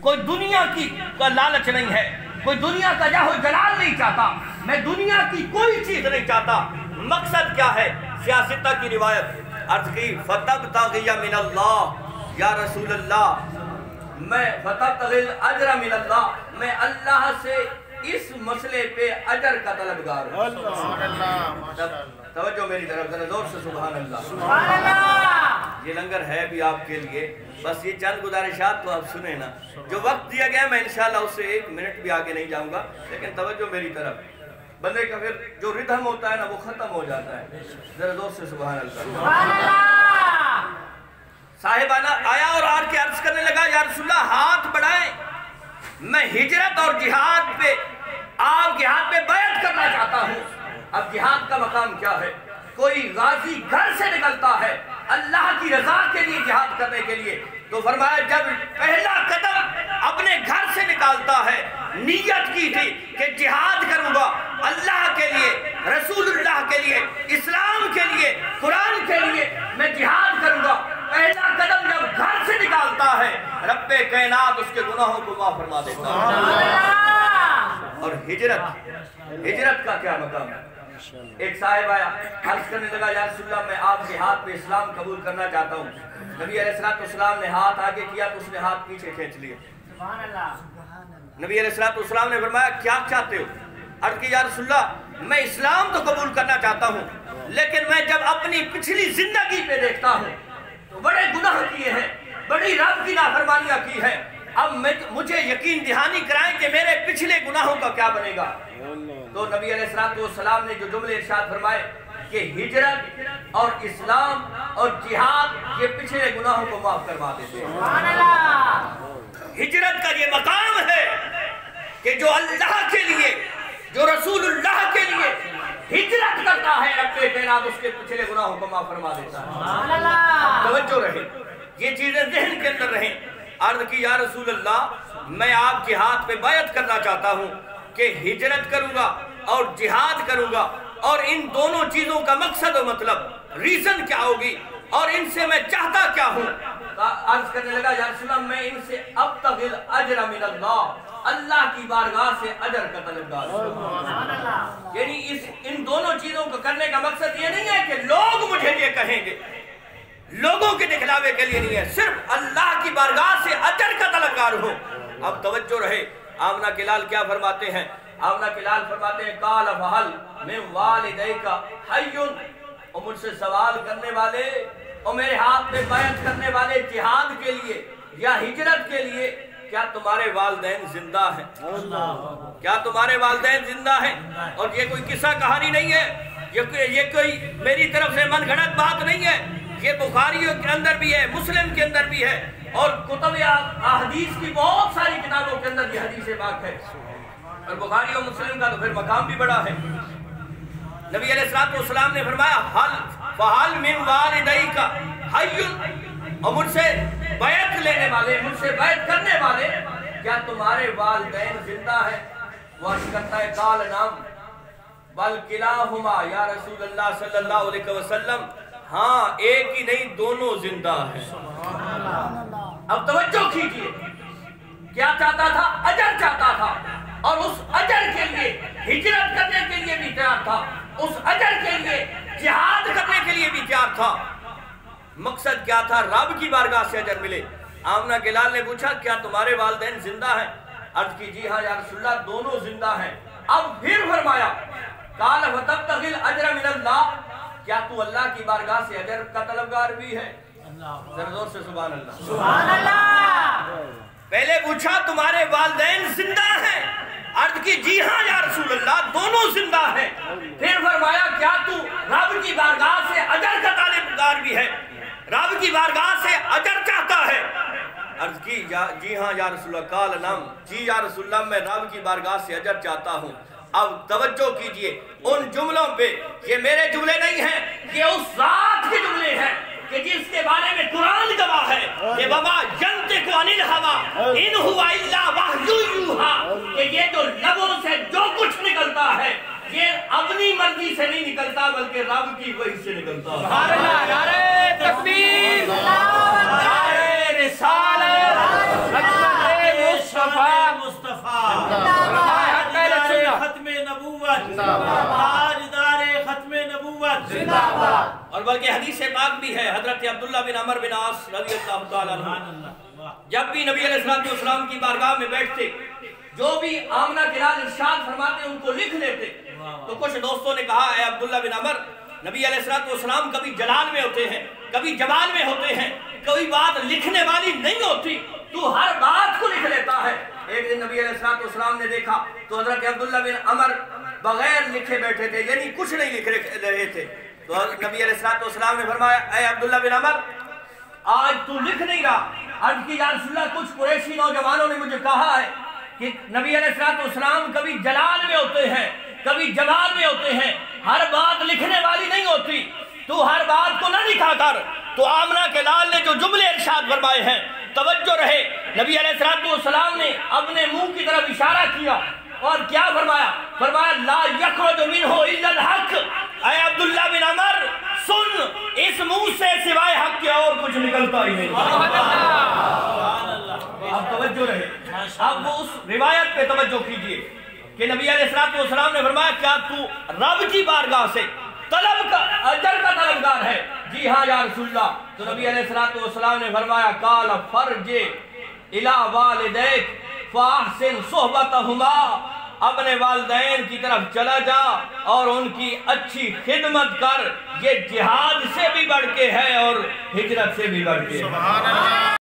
کوئی دنیا کی لالچ نہیں ہے، کوئی دنیا کا جاہ و جلال نہیں چاہتا، میں دنیا کی کوئی چیز نہیں چاہتا۔ مقصد کیا ہے؟ سیاستہ کی روایت عرض کی فَتَبْتَغِيَ مِنَ اللَّهِ، یا رسول اللہ میں فَتَبْتَغِيَ الْأَجْرَ مِنَ اللَّهِ، میں اللہ سے اس مسئلے پہ اجر کا طلبگار ہوں۔ توجہ میری طرف ذرا زور سے سبحان اللہ۔ سبحان اللہ۔ یہ لنگر ہے بھی آپ کے لیے، بس یہ چند گزارشات تو آپ سنیں نا، جو وقت دیا گیا میں انشاءاللہ اس سے 1 منٹ بھی آگے نہیں جاؤں گا، لیکن توجہ میری طرف، بندے کا پھر جو ردھم ہوتا ہے نا وہ ختم ہو جاتا ہے۔ ذرا زور سے سبحان اللہ۔ سبحان اللہ۔ صاحبانہ آیا اور آر کے عرض کرنے لگا یا رسول اللہ ہاتھ بڑھائیں، میں ہجرت اور جہاد پہ آپ کے ہاتھ پہ بیعت کرنا چاہتا ہوں۔ اب جہاد کا مقام کیا ہے؟ کوئی غازی گھر سے نکلتا ہے اللہ کی رضا کے لیے جہاد کرنے کے لیے، تو فرمایا جب پہلا قدم اپنے گھر سے نکالتا ہے، نیت کی تھی کہ جہاد کروں گا اللہ کے لیے، رسول اللہ کے لیے، اسلام کے لیے، قرآن کے لیے میں جہاد کروں گا، پہلا قدم جب گھر سے نکالتا ہے رب کائنات اس کے گناہوں کو معاف فرما دیتا ہے۔ اور ہجرت کا کیا مقام ہے؟ ایک صاحب آیا عرض کرنے لگا یا رسول اللہ میں آپ کے ہاتھ پہ اسلام قبول کرنا چاہتا ہوں۔ نبی علیہ السلام نے ہاتھ آگے کیا تو اس نے ہاتھ پیچھے کھینچ لیا۔ نبی علیہ السلام نے فرمایا کیا چاہتے ہو؟ عرض کی یا رسول اللہ میں اسلام تو قبول کرنا چاہتا ہوں، لیکن میں جب اپنی پچھلی زندگی پہ دیکھتا ہوں تو بڑے گناہ کیے ہیں، بڑی رب کی نافرمانیاں کی ہیں، اب مجھے یقین دہانی کرائیں کہ میرے پچھلے گناہوں کا کیا بنے گا۔ تو نبی علیہ السلام نے جو جملے ارشاد فرمائے کہ ہجرت اور اسلام اور جہاد یہ پچھلے گناہوں کو معاف کروا دیتے ہیں۔ ہجرت کا یہ مقام ہے کہ جو اللہ کے لیے، جو رسول اللہ کے لیے ہجرت کرتا ہے رب کائنات اس کے پچھلے گناہوں کو معاف فرما دیتا ہے۔ توجہ رہے، یہ چیزیں ذہن کے اندر رہیں۔ عرض کی یا رسول اللہ میں آپ کے ہاتھ پہ بیعت کرنا چاہتا ہوں کہ ہجرت کروں گا اور جہاد کروں گا، اور ان دونوں چیزوں کا مقصد و مطلب ریزن کیا ہوگی اور ان سے میں چاہتا کیا ہوں۔ عرض کرنے لگا یا رسول اللہ میں ان سے ابتغی الاجر من اللہ، اللہ کی بارگاہ سے اجر کا طلبگار ہوں۔ یعنی ان دونوں چیزوں کو کرنے کا مقصد یہ نہیں ہے کہ لوگ مجھے یہ کہیں گے، لوگوں کے دکھلاوے کے لیے نہیں ہے، صرف اللہ کی بارگاہ سے اجر کا طلبگار ہوں۔ اب توجہ رہے، آمنہ کے لال کیا فرماتے ہیں؟ آمنہ کے لال فرماتے ہیں قال فہل من والدیک حی، اور مجھ سے سوال کرنے والے اور میرے ہاتھ میں بیعت کرنے والے جہاد کے لیے یا ہجرت کے لیے، کیا تمہارے والدین زندہ ہیں؟ کیا تمہارے والدین زندہ ہیں؟ اور یہ کوئی قصہ کہانی نہیں ہے، یہ کوئی میری طرف سے من گھڑت بات نہیں ہے، یہ بخاریوں کے اندر بھی ہے، مسلم کے اندر بھی ہے، اور کتب احادیث کی بہت ساری کتابوں کے اندر یہ حدیث پاک ہے، اور بخاری اور مسلم کا تو پھر مقام بھی بڑا ہے۔ نبی علیہ السلام نے فرمایا فَحَلْ مِنْ وَالِدَيْكَ حَيٌّ، اور مجھ سے بیعت لینے والے، مجھ سے بیعت کرنے والے، کیا تمہارے والدین زندہ ہیں؟ وہ عرض کرتا ہے قال نعم بل کلاہما یا رسول اللہ صلی اللہ علیہ وسلم، ہاں ایک ہی نہیں دونوں زندہ ہیں۔ اب توجہ کیجئے، کیا چاہتا تھا؟ اجر چاہتا تھا، اور اس اجر کے لیے ہجرت کرنے کے لیے بھی تیار تھا، اس اجر کے لیے جہاد کرنے کے لیے بھی تیار تھا۔ مقصد کیا تھا؟ رب کی بارگاہ سے اجر ملے۔ آمنہ کے لال نے پوچھا کیا تمہارے والدین زندہ ہیں؟ عرض کی جی ہاں یا رسول اللہ دونوں زندہ ہیں۔ اب پھر فرمایا قال فتبتغی الاجر من اللہ، کیا تو اللہ کی بارگاہ سے اجر کا طلبگار بھی ہے؟ ذرا زور سے سبحان اللہ۔ سبحان اللہ۔ پہلے پوچھا تمہارے والدین زندہ ہیں؟ عرض کی جی ہاں یا رسول اللہ دونوں زندہ ہیں۔ پھر فرمایا کیا تو رب کی بارگاہ سے اجر کا طالبگار بھی ہے؟ رب کی بارگاہ سے اجر چاہتا ہے؟ عرض کی جی ہاں یا رسول اللہ قال نعم، جی یا رسول اللہ میں رب کی بارگاہ سے اجر چاہتا ہوں۔ اب توجہ کیجئے ان جملوں پہ، یہ میرے جملے نہیں ہیں، یہ اس ذات کے جملے ہیں کہ جس کے بارے میں قرآن گواہ ہے کہ وَمَا يَنْطِقُ عَنِ الْهَوَىٰ إِنْ هُوَ إِلَّا وَحْيٌ يُوحَىٰ، کہ یہ جو لبوں سے جو کچھ نکلتا ہے یہ اپنی مرضی سے نہیں نکلتا بلکہ رب کی وحی سے نکلتا ہے۔ سبحان اللہ، نعرہ تکبیر، نعرہ رسالت، اور بلکہ حدیث پاک بھی ہے، حضرت عبداللہ بن عمر بن عاص رضی اللہ تعالیٰ عنہ جب بھی نبی علیہ السلام کی بارگاہ میں بیٹھتے، جو بھی آمنہ کے لال ارشاد فرماتے ان کو لکھ لیتے. تو کچھ دوستوں نے کہا اے عبداللہ بن عمر، نبی علیہ السلام کبھی جلال میں ہوتے ہیں، کبھی جمال میں ہوتے ہیں، کوئی بات لکھنے والی نہیں ہوتی، تو ہر بات کو لکھ لیتا ہے. ایک دن نبی علیہ السلام نے دیکھا تو حضرت عبداللہ بن عمر بغیر لکھے بیٹھے تھے، یعنی کچھ نہیں لکھ رہے تھے. تو نبی علیہ السلام نے فرمایا اے عبداللہ بن عمر، آج تو لکھ نہیں رہا. عرض کی یا رسول اللہ، کچھ قریشی نوجوانوں نے مجھے کہا ہے کہ نبی علیہ السلام کبھی جلال میں ہوتے ہیں، کبھی جمال میں ہوتے ہیں، ہر بات لکھنے والی نہیں ہوتی، تو ہر بات کو نہ لکھا کر. تو آمنہ کے لال نے جو جملے ارشاد فرمائے ہیں توجہ رہے. نبی علیہ السلام نے اپنے منہ کی طرف اشارہ کیا اور کیا فرمایا؟ فرمایا لا یخرج منہ الا الحق. اے عبداللہ بن عمر سن، اس منہ سے سوائے حق کے اور کچھ نکلتا ہی نہیں. اب توجہ رہے، اب وہ اس روایت پہ توجہ کیجئے کہ نبی علیہ السلام نے فرمایا کیا تو رب کی بارگاہ سے طلب کا اجر کا طلبگار ہے؟ جی ہاں یا رسول اللہ. تو نبی علیہ السلام نے فرمایا قال فرج الی والدیک فاحسن صحبتہما. اپنے والدین کی طرف چلا جا اور ان کی اچھی خدمت کر. یہ جہاد سے بھی بڑھ کے ہے اور ہجرت سے بھی بڑھ کے ہے.